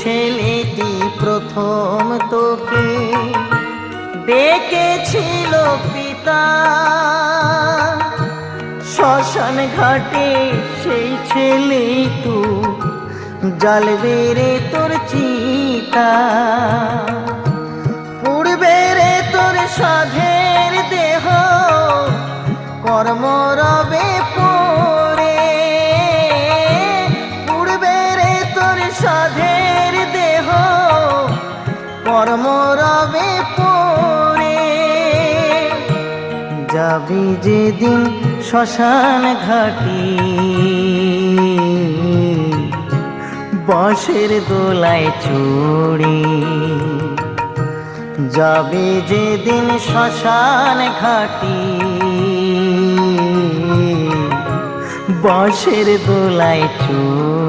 ছেলেটি প্রথম তোকে ডেকেছিল পিতা, শ্মশান ঘাটে সেই ছেলে তু জ্বালবে রে তোর চিতা। পুড়বে রে তোর সাধের দেহ কর্ম রবে পড়ে, পুড়বে রে তোর সাধের দেহ কর্ম রবে পড়ে। যাবি যেদিন শ্মশান ঘাটি বাঁশের দোলায় চড়ে, যাবে যেদিন শ্মশান ঘাটি বাঁশের দোলায় চড়ে।